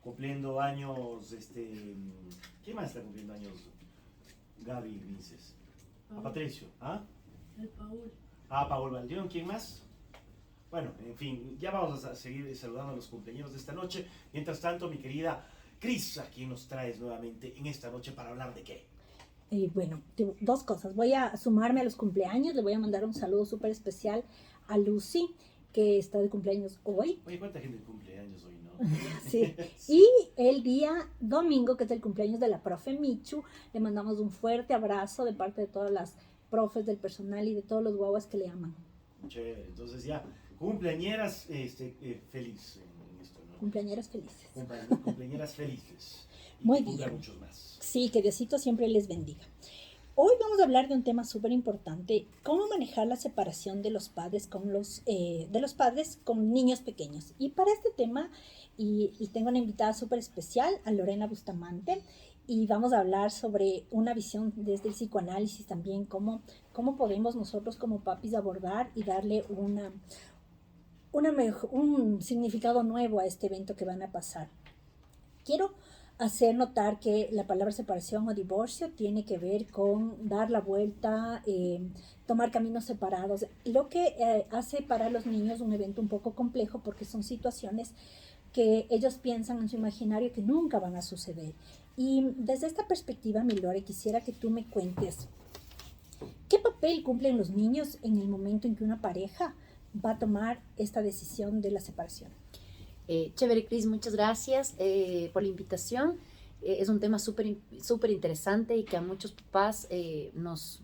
cumpliendo años, ¿quién más está cumpliendo años? Gaby Vinces. A Patricio, ¿ah? El Paul. Paul Valdión, ¿quién más? Bueno, en fin, ya vamos a seguir saludando a los cumpleaños de esta noche. Mientras tanto, mi querida Cris, ¿a quién nos traes nuevamente en esta noche para hablar de qué? Bueno, dos cosas. Voy a sumarme a los cumpleaños. Le voy a mandar un saludo súper especial a Lucy, que está de cumpleaños hoy. Oye, ¿cuánta gente cumple años hoy, no? Sí. Y el día domingo, que es el cumpleaños de la profe Michu, le mandamos un fuerte abrazo de parte de todas las profes del personal y de todos los guaguas que le aman. Chévere, entonces ya, cumpleañeras feliz en esto, ¿no? Cumpleañeras felices. Cumpleañeras felices. Y Muy que cumplan bien. muchos más. Sí, que Diosito siempre les bendiga. Hoy vamos a hablar de un tema súper importante: cómo manejar la separación de los padres con niños pequeños. Y para este tema, y tengo una invitada súper especial, a Lorena Bustamante, y vamos a hablar sobre una visión desde el psicoanálisis también, cómo podemos nosotros como papis abordar y darle un significado nuevo a este evento que van a pasar. Quiero hacer notar que la palabra separación o divorcio tiene que ver con dar la vuelta, tomar caminos separados, lo que hace para los niños un evento un poco complejo, porque son situaciones que ellos piensan en su imaginario que nunca van a suceder. Y desde esta perspectiva, mi Lore, quisiera que tú me cuentes qué papel cumplen los niños en el momento en que una pareja va a tomar esta decisión de la separación. Chévere, Cris, muchas gracias por la invitación. Es un tema súper interesante y que a muchos papás nos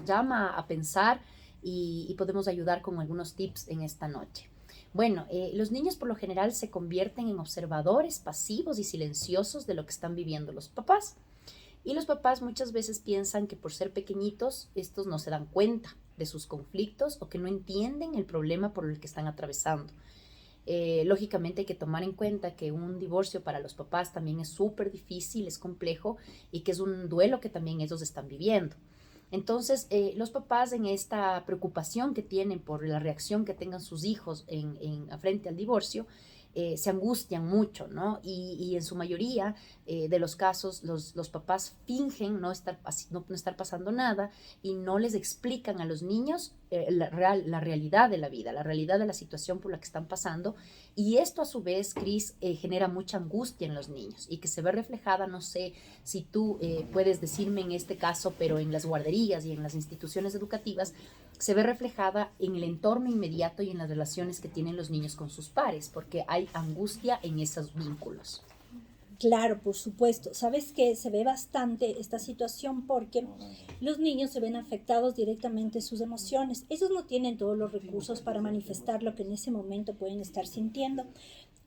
llama a pensar y podemos ayudar con algunos tips en esta noche. Bueno, los niños por lo general se convierten en observadores pasivos y silenciosos de lo que están viviendo los papás. Y los papás muchas veces piensan que por ser pequeñitos, estos no se dan cuenta de sus conflictos o que no entienden el problema por el que están atravesando. Lógicamente hay que tomar en cuenta que un divorcio para los papás también es súper difícil, es complejo y que es un duelo que también ellos están viviendo. Entonces, los papás en esta preocupación que tienen por la reacción que tengan sus hijos frente al divorcio, se angustian mucho, ¿no? Y en su mayoría de los casos, los papás fingen no estar pasando nada y no les explican a los niños la realidad de la vida, la realidad de la situación por la que están pasando. Y esto a su vez, Cris, genera mucha angustia en los niños y que se ve reflejada, no sé si tú puedes decirme en este caso, pero en las guarderías y en las instituciones educativas, se ve reflejada en el entorno inmediato y en las relaciones que tienen los niños con sus pares, porque hay angustia en esos vínculos. Claro, por supuesto. Sabes que se ve bastante esta situación porque los niños se ven afectados directamente sus emociones. Ellos no tienen todos los recursos para manifestar lo que en ese momento pueden estar sintiendo.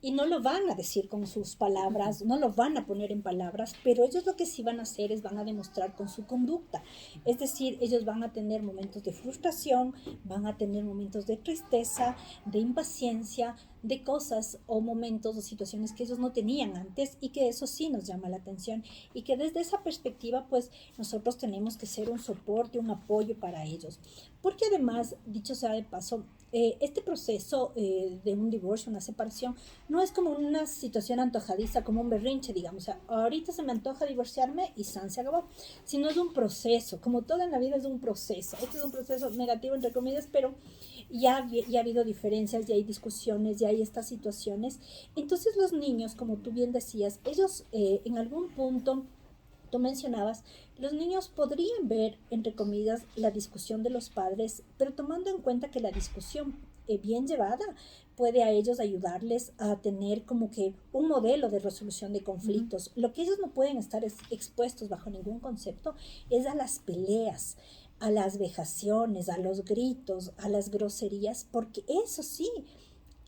Y no lo van a decir con sus palabras, no lo van a poner en palabras, pero ellos lo que sí van a hacer es van a demostrar con su conducta. Es decir, ellos van a tener momentos de frustración, van a tener momentos de tristeza, de impaciencia, de cosas o momentos o situaciones que ellos no tenían antes, y que eso sí nos llama la atención, y que desde esa perspectiva pues nosotros tenemos que ser un soporte, un apoyo para ellos. Porque además, dicho sea de paso, este proceso de un divorcio, una separación, no es como una situación antojadiza, como un berrinche, digamos. O sea, ahorita se me antoja divorciarme y se acabó. Sino es un proceso, como todo en la vida es un proceso. Este es un proceso negativo, entre comillas, pero ya ha habido diferencias, ya hay discusiones, ya hay estas situaciones. Entonces los niños, como tú bien decías, ellos en algún punto, tú mencionabas, los niños podrían ver, entre comillas, la discusión de los padres, pero tomando en cuenta que la discusión bien llevada puede a ellos ayudarles a tener como que un modelo de resolución de conflictos. Lo que ellos no pueden estar expuestos bajo ningún concepto es a las peleas, a las vejaciones, a los gritos, a las groserías, porque eso sí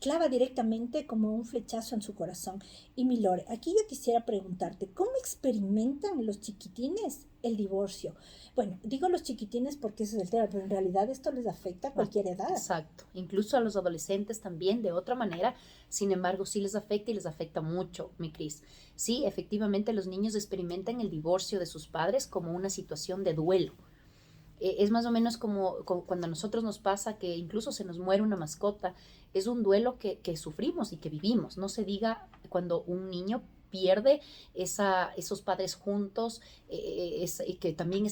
clava directamente como un flechazo en su corazón. Y mi Lore, aquí yo quisiera preguntarte, ¿cómo experimentan los chiquitines el divorcio? Bueno, digo los chiquitines porque ese es el tema, pero en realidad esto les afecta a cualquier edad. Exacto, incluso a los adolescentes también de otra manera, sin embargo sí les afecta y les afecta mucho, mi Cris. Sí, efectivamente los niños experimentan el divorcio de sus padres como una situación de duelo. Es más o menos como cuando a nosotros nos pasa que incluso se nos muere una mascota, es un duelo que sufrimos y que vivimos, no se diga cuando un niño pierde esos padres juntos, que también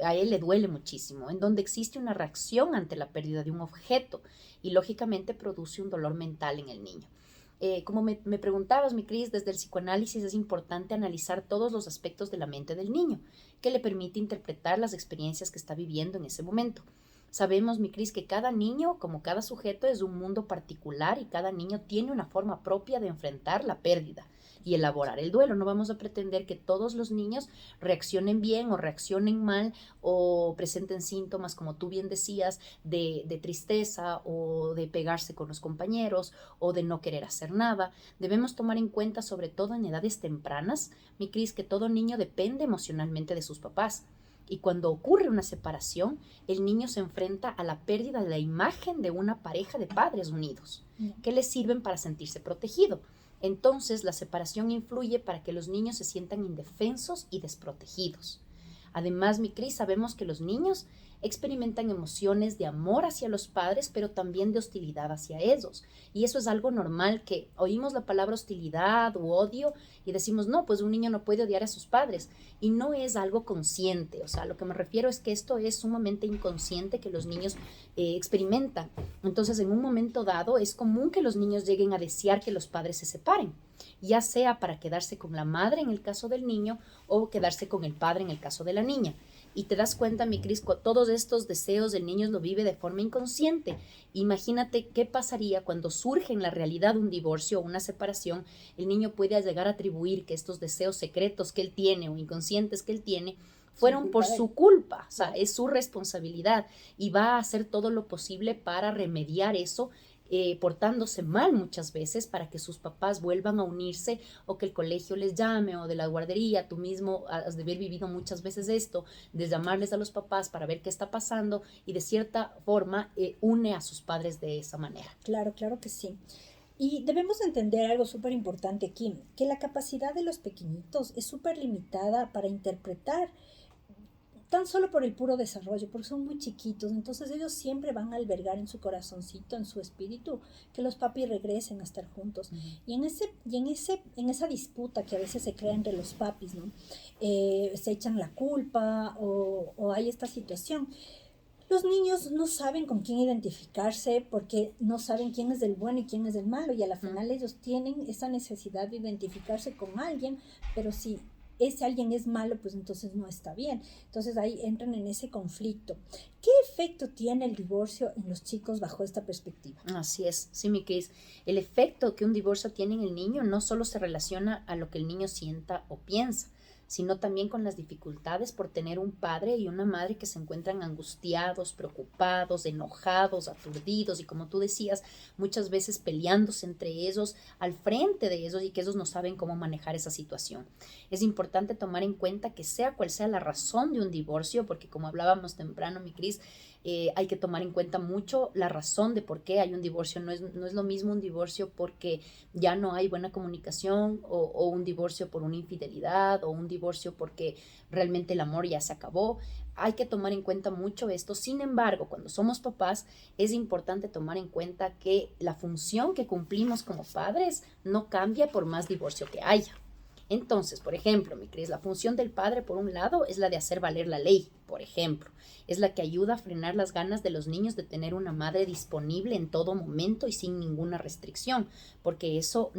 a él le duele muchísimo, en donde existe una reacción ante la pérdida de un objeto y lógicamente produce un dolor mental en el niño. Como me preguntabas, mi Cris, desde el psicoanálisis es importante analizar todos los aspectos de la mente del niño, que le permite interpretar las experiencias que está viviendo en ese momento. Sabemos, mi Cris, que cada niño, como cada sujeto, es un mundo particular y cada niño tiene una forma propia de enfrentar la pérdida y elaborar el duelo. No vamos a pretender que todos los niños reaccionen bien o reaccionen mal o presenten síntomas, como tú bien decías, de tristeza o de pegarse con los compañeros o de no querer hacer nada. Debemos tomar en cuenta, sobre todo en edades tempranas, mi Cris, que todo niño depende emocionalmente de sus papás. Y cuando ocurre una separación, el niño se enfrenta a la pérdida de la imagen de una pareja de padres unidos, que le sirven para sentirse protegido. Entonces, la separación influye para que los niños se sientan indefensos y desprotegidos. Además, mi Cris, sabemos que los niños experimentan emociones de amor hacia los padres, pero también de hostilidad hacia ellos. Y eso es algo normal, que oímos la palabra hostilidad u odio y decimos, no, pues un niño no puede odiar a sus padres. Y no es algo consciente. O sea, lo que me refiero es que esto es sumamente inconsciente que los niños experimentan. Entonces, en un momento dado, es común que los niños lleguen a desear que los padres se separen, ya sea para quedarse con la madre en el caso del niño o quedarse con el padre en el caso de la niña. Y te das cuenta, mi Cris, todos estos deseos el niño lo vive de forma inconsciente. Imagínate qué pasaría cuando surge en la realidad un divorcio o una separación. El niño puede llegar a atribuir que estos deseos secretos que él tiene o inconscientes que él tiene fueron por su culpa, o sea, es su responsabilidad y va a hacer todo lo posible para remediar eso, portándose mal muchas veces para que sus papás vuelvan a unirse o que el colegio les llame o de la guardería. Tú mismo has de haber vivido muchas veces esto, de llamarles a los papás para ver qué está pasando y de cierta forma une a sus padres de esa manera. Claro, claro que sí. Y debemos entender algo súper importante aquí, que la capacidad de los pequeñitos es súper limitada para interpretar tan solo por el puro desarrollo, porque son muy chiquitos, entonces ellos siempre van a albergar en su corazoncito, en su espíritu, que los papis regresen a estar juntos. Y en esa disputa que a veces se crea entre los papis, ¿no? Se echan la culpa o hay esta situación. Los niños no saben con quién identificarse porque no saben quién es del bueno y quién es del malo, y a la final ellos tienen esa necesidad de identificarse con alguien, pero si ese alguien es malo, pues entonces no está bien. Entonces ahí entran en ese conflicto. ¿Qué efecto tiene el divorcio en los chicos bajo esta perspectiva? Así es, sí, mi Cris. El efecto que un divorcio tiene en el niño no solo se relaciona a lo que el niño sienta o piensa, sino también con las dificultades por tener un padre y una madre que se encuentran angustiados, preocupados, enojados, aturdidos y, como tú decías, muchas veces peleándose entre ellos, al frente de ellos, y que ellos no saben cómo manejar esa situación. Es importante tomar en cuenta que sea cual sea la razón de un divorcio, porque como hablábamos temprano, mi Cris, hay que tomar en cuenta mucho la razón de por qué hay un divorcio. No es lo mismo un divorcio porque ya no hay buena comunicación o un divorcio por una infidelidad o un divorcio porque realmente el amor ya se acabó. Hay que tomar en cuenta mucho esto. Sin embargo, cuando somos papás, es importante tomar en cuenta que la función que cumplimos como padres no cambia por más divorcio que haya. Entonces, por ejemplo, mi Cris, la función del padre, por un lado, es la de hacer valer la ley, por ejemplo. Es la que ayuda a frenar las ganas de los niños de tener una madre disponible en todo momento y sin ninguna restricción, porque eso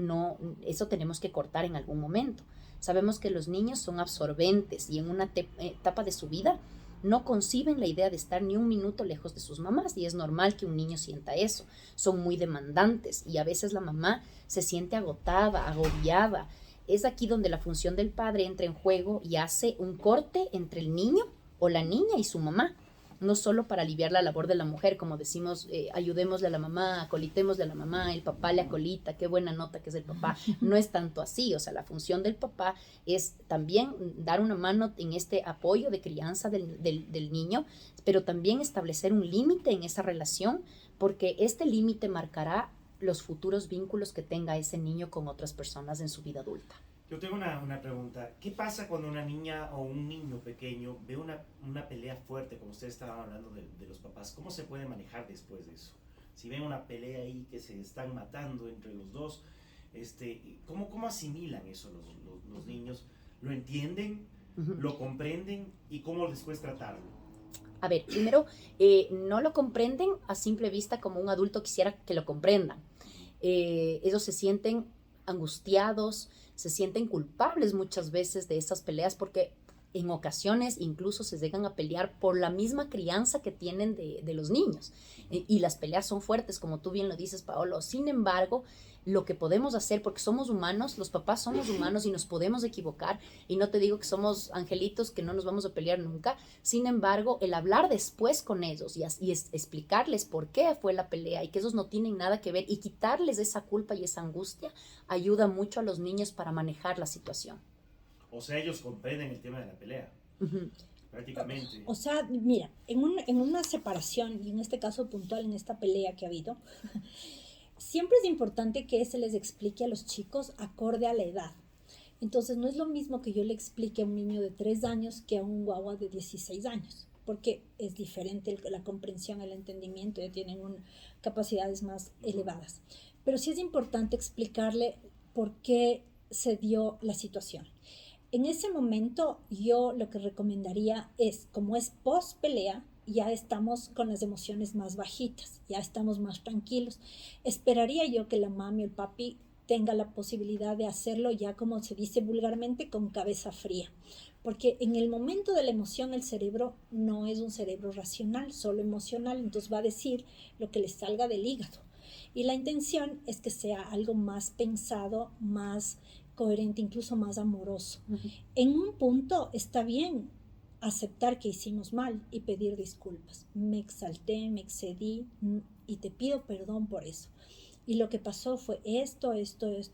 tenemos que cortar en algún momento. Sabemos que los niños son absorbentes y en una etapa de su vida no conciben la idea de estar ni un minuto lejos de sus mamás, y es normal que un niño sienta eso. Son muy demandantes y a veces la mamá se siente agotada, agobiada. Es aquí donde la función del padre entra en juego y hace un corte entre el niño o la niña y su mamá. No solo para aliviar la labor de la mujer, como decimos, ayudémosle a la mamá, acolitémosle a la mamá, el papá le acolita, qué buena nota que es el papá. No es tanto así, o sea, la función del papá es también dar una mano en este apoyo de crianza del niño, pero también establecer un límite en esa relación, porque este límite marcará los futuros vínculos que tenga ese niño con otras personas en su vida adulta. Yo tengo una pregunta. ¿Qué pasa cuando una niña o un niño pequeño ve una pelea fuerte, como ustedes estaban hablando de los papás? ¿Cómo se puede manejar después de eso? Si ven una pelea ahí que se están matando entre los dos, ¿Cómo asimilan eso los niños? ¿Lo entienden? ¿Lo comprenden? ¿Y cómo después tratarlo? A ver, primero, no lo comprenden a simple vista como un adulto quisiera que lo comprendan. Ellos se sienten angustiados, se sienten culpables muchas veces de esas peleas porque en ocasiones incluso se llegan a pelear por la misma crianza que tienen de los niños. Y las peleas son fuertes, como tú bien lo dices, Paolo. Sin embargo, lo que podemos hacer, porque somos humanos, los papás somos humanos y nos podemos equivocar, y no te digo que somos angelitos, que no nos vamos a pelear nunca. Sin embargo, el hablar después con ellos y explicarles por qué fue la pelea y que ellos no tienen nada que ver y quitarles esa culpa y esa angustia ayuda mucho a los niños para manejar la situación. O sea, ellos comprenden el tema de la pelea. Prácticamente. O sea, mira, en una separación, y en este caso puntual, en esta pelea que ha habido, siempre es importante que se les explique a los chicos acorde a la edad. Entonces, no es lo mismo que yo le explique a un niño de 3 años que a un guagua de 16 años, porque es diferente la comprensión, el entendimiento, ya tienen capacidades más elevadas. Pero sí es importante explicarle por qué se dio la situación. En ese momento, yo lo que recomendaría es, como es post pelea, ya estamos con las emociones más bajitas, ya estamos más tranquilos. Esperaría yo que la mami o el papi tenga la posibilidad de hacerlo ya, como se dice vulgarmente, con cabeza fría. Porque en el momento de la emoción el cerebro no es un cerebro racional, solo emocional, entonces va a decir lo que le salga del hígado. Y la intención es que sea algo más pensado, más coherente, incluso más amoroso. En un punto está bien aceptar que hicimos mal y pedir disculpas. Me exalté, me excedí y te pido perdón por eso. Y lo que pasó fue esto,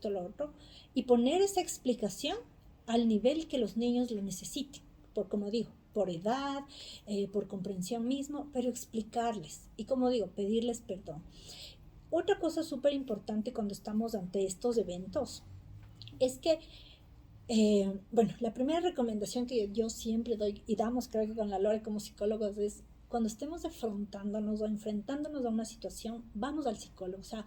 lo otro. Y poner esa explicación al nivel que los niños lo necesiten. Como digo, por edad, por comprensión mismo, pero explicarles. Y como digo, pedirles perdón. Otra cosa súper importante cuando estamos ante estos eventos es que bueno, la primera recomendación que yo siempre doy y damos, creo que con la Lore como psicólogos, es cuando estemos afrontándonos o enfrentándonos a una situación, vamos al psicólogo. O sea,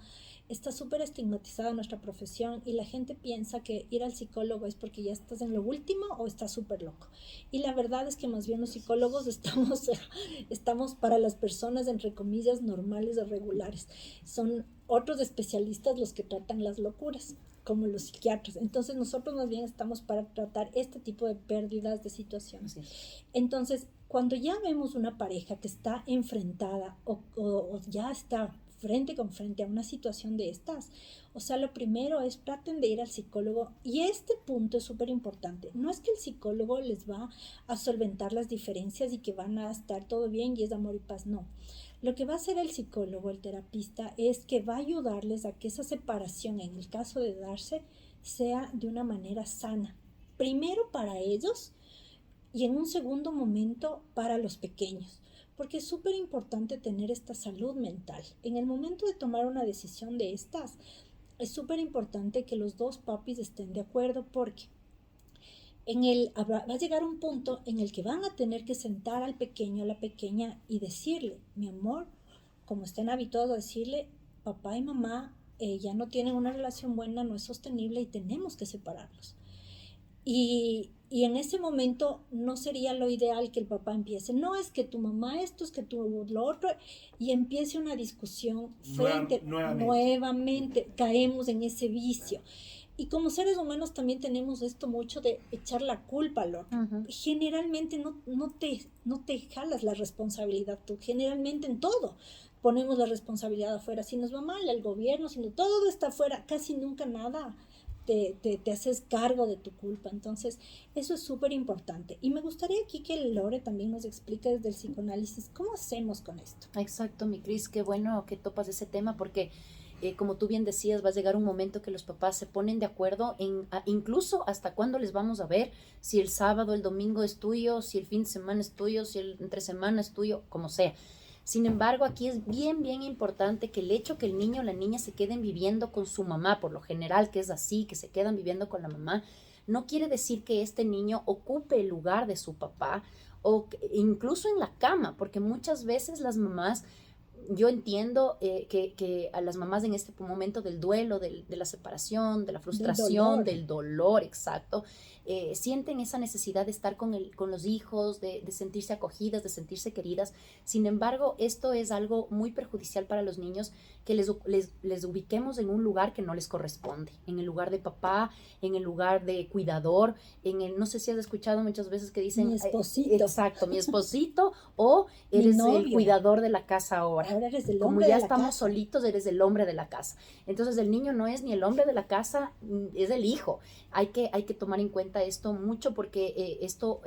está súper estigmatizada nuestra profesión y la gente piensa que ir al psicólogo es porque ya estás en lo último o estás súper loco. Y la verdad es que más bien los psicólogos estamos para las personas, entre comillas, normales o regulares. Son otros especialistas los que tratan las locuras, como los psiquiatras. Entonces nosotros más bien estamos para tratar este tipo de pérdidas, de situaciones. Sí. Entonces, cuando ya vemos una pareja que está enfrentada o ya está frente con frente a una situación de estas, o sea, lo primero es traten de ir al psicólogo, y este punto es súper importante. No es que el psicólogo les va a solventar las diferencias y que van a estar todo bien y es amor y paz, no. Lo que va a hacer el psicólogo, el terapista, es que va a ayudarles a que esa separación, en el caso de darse, sea de una manera sana. Primero para ellos y en un segundo momento para los pequeños. Porque es súper importante tener esta salud mental. En el momento de tomar una decisión de estas, es súper importante que los dos papis estén de acuerdo, porque va a llegar un punto en el que van a tener que sentar al pequeño, a la pequeña, y decirle, mi amor, como estén habituados a decirle, papá y mamá ya no tienen una relación buena, no es sostenible y tenemos que separarlos. Y en ese momento no sería lo ideal que el papá empiece, no es que tu mamá esto, es que tú lo otro, y empiece una discusión nuevamente caemos en ese vicio. Y como seres humanos también tenemos esto mucho de echar la culpa al otro. Generalmente no te jalas la responsabilidad tú, generalmente en todo ponemos la responsabilidad afuera. Si nos va mal el gobierno, si no, todo está afuera, casi nunca nada te haces cargo de tu culpa. Entonces, eso es súper importante. Y me gustaría aquí que Lore también nos explique desde el psicoanálisis cómo hacemos con esto. Exacto, mi Cris, qué bueno que topas ese tema, porque como tú bien decías, va a llegar un momento que los papás se ponen de acuerdo incluso hasta cuándo les vamos a ver, si el sábado, el domingo es tuyo, si el fin de semana es tuyo, si el entre semana es tuyo, como sea. Sin embargo, aquí es bien, bien importante que el hecho que el niño o la niña se queden viviendo con su mamá, por lo general que es así, que se quedan viviendo con la mamá, no quiere decir que este niño ocupe el lugar de su papá o incluso en la cama, porque muchas veces las mamás yo entiendo que a las mamás en este momento del duelo, de la separación, de la frustración, del dolor, exacto, sienten esa necesidad de estar con los hijos, de sentirse acogidas, de sentirse queridas. Sin embargo, esto es algo muy perjudicial para los niños, que les ubiquemos en un lugar que no les corresponde, en el lugar de papá, en el lugar de cuidador, no sé si has escuchado muchas veces que dicen, mi esposito. Exacto, mi esposito, o eres el cuidador de la casa ahora. Ahora eres el hombre Como ya de la estamos casa. solitos, eres el hombre de la casa. Entonces el niño no es ni el hombre de la casa, es el hijo. Hay que tomar en cuenta esto mucho, porque esto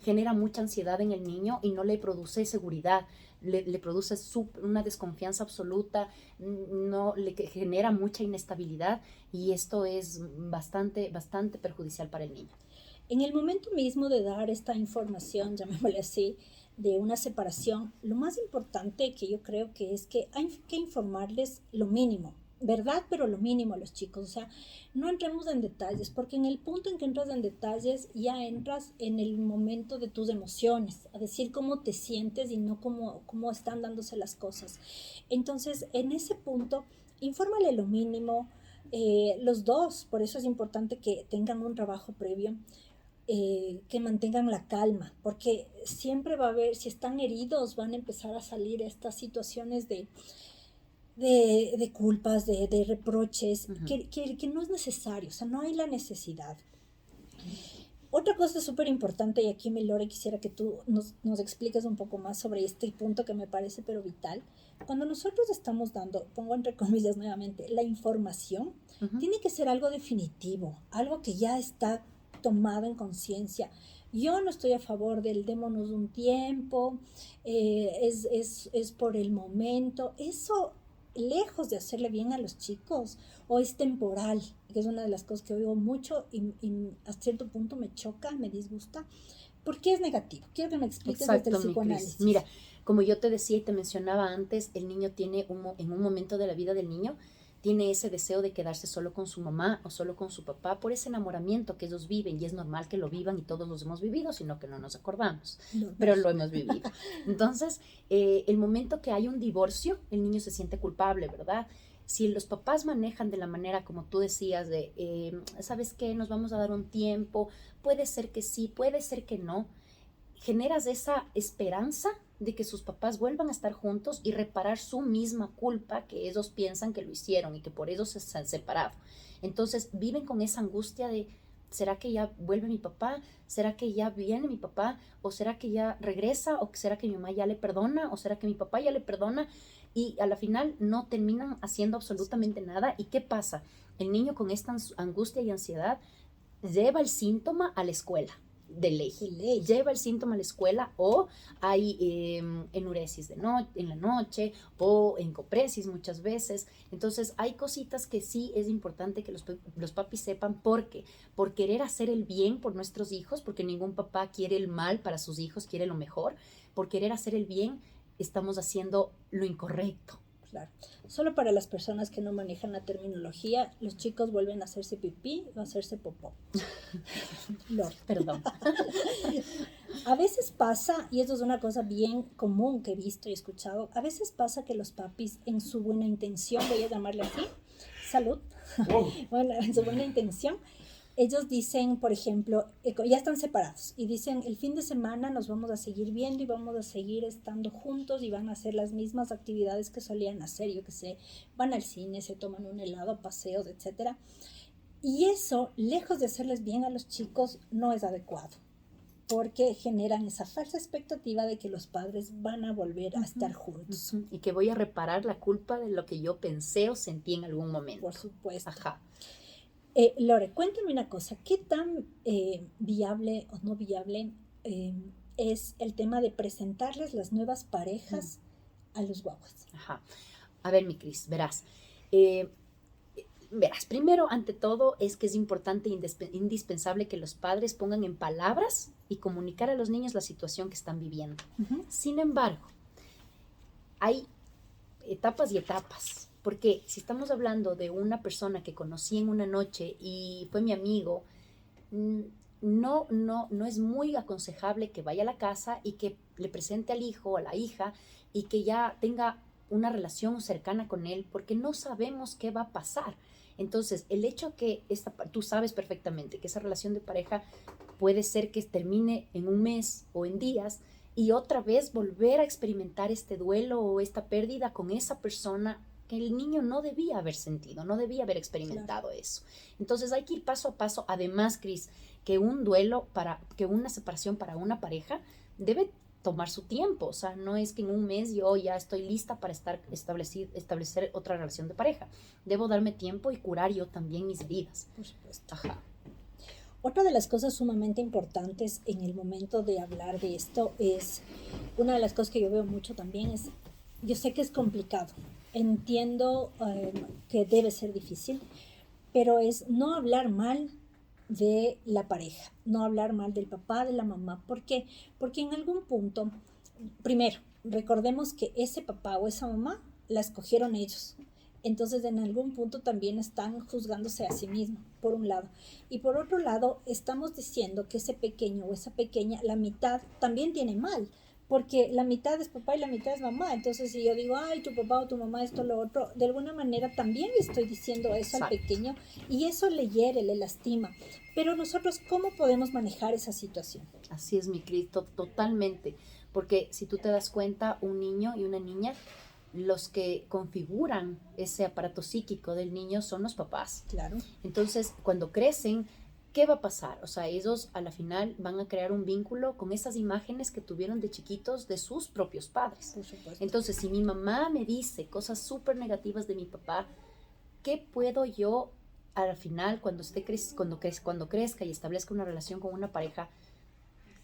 genera mucha ansiedad en el niño y no le produce seguridad. Le produce una desconfianza absoluta, no, le genera mucha inestabilidad, y esto es bastante perjudicial para el niño. En el momento mismo de dar esta información, llamémosle así, de una separación, lo más importante que yo creo que es que hay que informarles lo mínimo, ¿verdad? Pero lo mínimo a los chicos, o sea, no entremos en detalles, porque en el punto en que entras en detalles ya entras en el momento de tus emociones, a decir cómo te sientes y no cómo están dándose las cosas. Entonces, en ese punto, infórmale lo mínimo, los dos, por eso es importante que tengan un trabajo previo, que mantengan la calma, porque siempre va a haber, si están heridos, van a empezar a salir estas situaciones de culpas, de reproches, Uh-huh. que no es necesario, o sea, no hay la necesidad. Otra cosa súper importante, y aquí, Lore, quisiera que tú nos expliques un poco más sobre este punto que me parece pero vital. Cuando nosotros estamos dando, pongo entre comillas nuevamente, la información, Uh-huh. tiene que ser algo definitivo, algo que ya está tomado en conciencia. Yo no estoy a favor del démonos un tiempo, es por el momento. Eso, lejos de hacerle bien a los chicos, o es temporal, que es una de las cosas que oigo mucho y a cierto punto me choca, me disgusta, porque es negativo. Quiero que me expliques desde el psicoanálisis. Mira, como yo te decía y te mencionaba antes, el niño tiene en un momento de la vida del niño, tiene ese deseo de quedarse solo con su mamá o solo con su papá por ese enamoramiento que ellos viven, y es normal que lo vivan, y todos los hemos vivido, sino que no nos acordamos, pero lo hemos vivido. Entonces, el momento que hay un divorcio, el niño se siente culpable, ¿verdad? Si los papás manejan de la manera como tú decías, de, ¿sabes qué? Nos vamos a dar un tiempo, puede ser que sí, puede ser que no, generas esa esperanza de que sus papás vuelvan a estar juntos y reparar su misma culpa que ellos piensan que lo hicieron y que por eso se han separado. Entonces viven con esa angustia de, ¿será que ya vuelve mi papá? ¿Será que ya viene mi papá? ¿O será que ya regresa? ¿O será que mi mamá ya le perdona? ¿O será que mi papá ya le perdona? Y a la final no terminan haciendo absolutamente nada. ¿Y qué pasa? El niño, con esta angustia y ansiedad, lleva el síntoma a la escuela. De ley. Lleva el síntoma a la escuela, o hay enuresis en la noche, o encopresis muchas veces. Entonces hay cositas que sí es importante que los papis sepan, porque por querer hacer el bien por nuestros hijos, porque ningún papá quiere el mal para sus hijos, quiere lo mejor, por querer hacer el bien estamos haciendo lo incorrecto. Claro. Solo para las personas que no manejan la terminología, los chicos vuelven a hacerse pipí o a hacerse popó. Perdón. A veces pasa, y esto es una cosa bien común que he visto y escuchado, a veces pasa que los papis, en su buena intención, voy a llamarle así, salud, bueno, en su buena intención, ellos dicen, por ejemplo, ya están separados y dicen, el fin de semana nos vamos a seguir viendo y vamos a seguir estando juntos y van a hacer las mismas actividades que solían hacer, yo que sé, van al cine, se toman un helado, paseos, etc. Y eso, lejos de hacerles bien a los chicos, no es adecuado, porque generan esa falsa expectativa de que los padres van a volver a estar juntos. Y que voy a reparar la culpa de lo que yo pensé o sentí en algún momento. Por supuesto. Ajá. Lore, cuéntame una cosa, ¿qué tan viable o no viable es el tema de presentarles las nuevas parejas a los guaguas? Ajá. A ver, mi Cris, verás. Primero, ante todo, es que es importante e indispensable que los padres pongan en palabras y comunicar a los niños la situación que están viviendo. Uh-huh. Sin embargo, hay etapas y etapas. Porque si estamos hablando de una persona que conocí en una noche y fue mi amigo, no es muy aconsejable que vaya a la casa y que le presente al hijo o a la hija y que ya tenga una relación cercana con él porque no sabemos qué va a pasar. Entonces, el hecho que tú sabes perfectamente que esa relación de pareja puede ser que termine en un mes o en días y otra vez volver a experimentar este duelo o esta pérdida con esa persona que el niño no debía haber sentido, no debía haber experimentado eso. Entonces hay que ir paso a paso. Además, Cris, que un duelo, que una separación para una pareja debe tomar su tiempo. O sea, no es que en un mes yo ya estoy lista para establecer otra relación de pareja. Debo darme tiempo y curar yo también mis heridas. Por supuesto. Ajá. Otra de las cosas sumamente importantes en el momento de hablar de esto es, una de las cosas que yo veo mucho también es, yo sé que es complicado, entiendo que debe ser difícil, pero es no hablar mal de la pareja, no hablar mal del papá, de la mamá. ¿Por qué? Porque en algún punto, primero, recordemos que ese papá o esa mamá la escogieron ellos. Entonces, en algún punto también están juzgándose a sí mismos, por un lado. Y por otro lado, estamos diciendo que ese pequeño o esa pequeña, la mitad también tiene mal, porque la mitad es papá y la mitad es mamá. Entonces, si yo digo, ay, tu papá o tu mamá, esto, lo otro, de alguna manera también le estoy diciendo eso al pequeño y eso le hiere, le lastima. Pero nosotros, ¿cómo podemos manejar esa situación? Así es, mi Cristo, totalmente. Porque si tú te das cuenta, un niño y una niña, los que configuran ese aparato psíquico del niño son los papás. Claro. Entonces, cuando crecen, ¿qué va a pasar? O sea, ellos a la final van a crear un vínculo con esas imágenes que tuvieron de chiquitos de sus propios padres. Por supuesto. Entonces, si mi mamá me dice cosas súper negativas de mi papá, ¿qué puedo yo a la final, cuando crezca y establezca una relación con una pareja,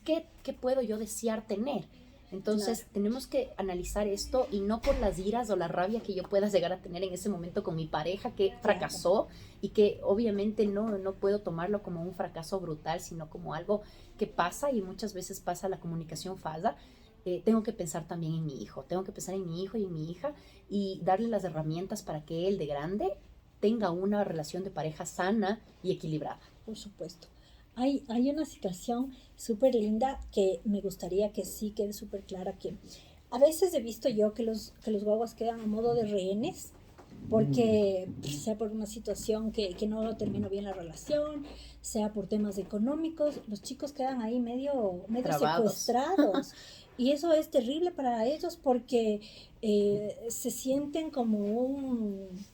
qué puedo yo desear tener? Entonces, claro, tenemos que analizar esto y no por las iras o la rabia que yo pueda llegar a tener en ese momento con mi pareja que fracasó, y que obviamente no puedo tomarlo como un fracaso brutal, sino como algo que pasa, y muchas veces pasa, la comunicación falla. Tengo que pensar también en mi hijo, tengo que pensar en mi hijo y en mi hija y darle las herramientas para que él de grande tenga una relación de pareja sana y equilibrada. Por supuesto. Hay una situación súper linda que me gustaría que sí quede súper clara, que a veces he visto yo que los guaguas quedan a modo de rehenes, porque sea por una situación que no terminó bien la relación, sea por temas económicos, los chicos quedan ahí medio secuestrados. Y eso es terrible para ellos porque se sienten como un...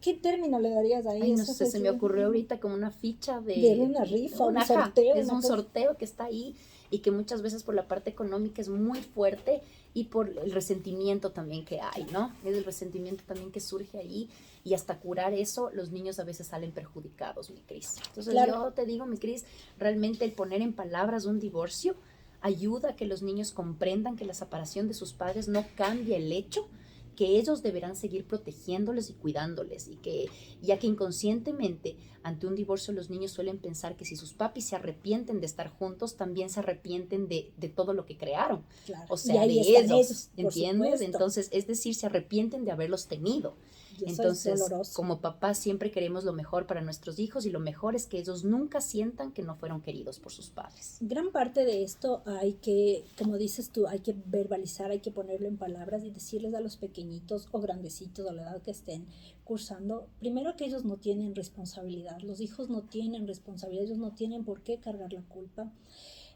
¿Qué término le darías ahí? Ay, no sé, se me ocurrió ahorita como una ficha de una rifa, un sorteo. Es un sorteo que está ahí y que muchas veces por la parte económica es muy fuerte y por el resentimiento también que hay, ¿no? Es el resentimiento también que surge ahí, y hasta curar eso, los niños a veces salen perjudicados, mi Cris. Entonces yo te digo, mi Cris, realmente el poner en palabras un divorcio ayuda a que los niños comprendan que la separación de sus padres no cambia el hecho que ellos deberán seguir protegiéndoles y cuidándoles, y que ya que inconscientemente ante un divorcio los niños suelen pensar que si sus papis se arrepienten de estar juntos, también se arrepienten de todo lo que crearon, claro, o sea, de ellos, ¿entiendes? Entonces, es decir, se arrepienten de haberlos tenido. Entonces, como papás siempre queremos lo mejor para nuestros hijos, y lo mejor es que ellos nunca sientan que no fueron queridos por sus padres. Gran parte de esto hay que, como dices tú, hay que verbalizar, hay que ponerlo en palabras y decirles a los pequeñitos o grandecitos a la edad que estén cursando, primero que ellos no tienen responsabilidad, los hijos no tienen responsabilidad, ellos no tienen por qué cargar la culpa.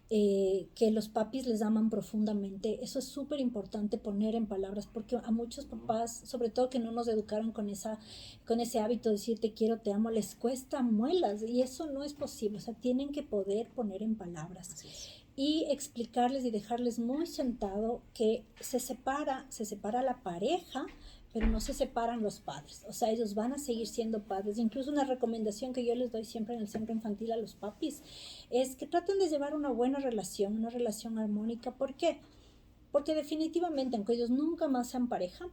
Que los papis les aman profundamente. Eso es súper importante poner en palabras, porque a muchos papás, sobre todo que no nos educaron con ese hábito de decir te quiero, te amo, les cuesta muelas, y eso no es posible. O sea, tienen que poder poner en palabras y explicarles y dejarles muy sentado que se separa la pareja, pero no se separan los padres. O sea, ellos van a seguir siendo padres. Incluso una recomendación que yo les doy siempre en el centro infantil a los papis es que traten de llevar una buena relación, una relación armónica. ¿Por qué? Porque definitivamente, aunque ellos nunca más sean pareja,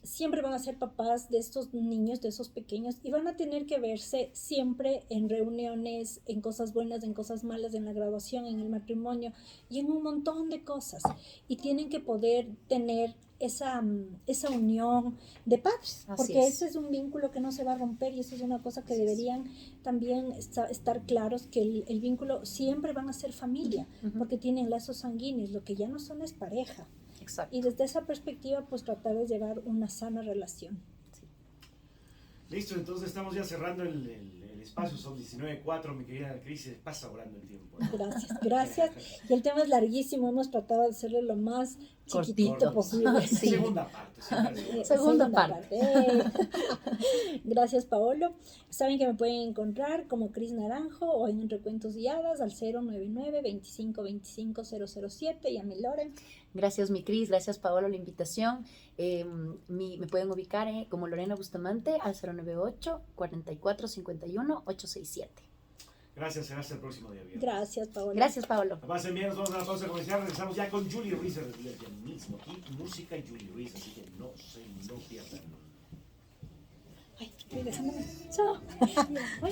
siempre van a ser papás de estos niños, de esos pequeños, y van a tener que verse siempre en reuniones, en cosas buenas, en cosas malas, en la graduación, en el matrimonio y en un montón de cosas. Y tienen que poder tener esa unión de padres, porque ese es un vínculo que no se va a romper, y eso es una cosa que deberían también estar claros, que el vínculo siempre van a ser familia, porque tienen lazos sanguíneos, lo que ya no son es pareja. Exacto. Y desde esa perspectiva, pues tratar de llevar una sana relación. Listo, entonces estamos ya cerrando el espacio, son 19:04, mi querida Cris, se pasa volando el tiempo. Gracias, gracias. Y el tema es larguísimo, hemos tratado de hacerlo lo más chiquitito Cortito. posible. Sí. Segunda parte, siempre. Segunda parte. Gracias, Paolo. Saben que me pueden encontrar como Cris Naranjo o en Recuentos y Hadas al 099 25 25 007 y a mi Lore. Gracias, mi Cris. Gracias, Paolo, la invitación. Me pueden ubicar como Lorena Bustamante al 098 44 51 867. Gracias, será hasta el próximo día. Viernes. Gracias, Paolo. Gracias, Paolo. Pasen bien, nos vamos a la pausa comercial. Regresamos ya con Julie Ruiz, ya mismo aquí, música y Julie Ruiz, así que no pierdan. Ay, déjame. Chao.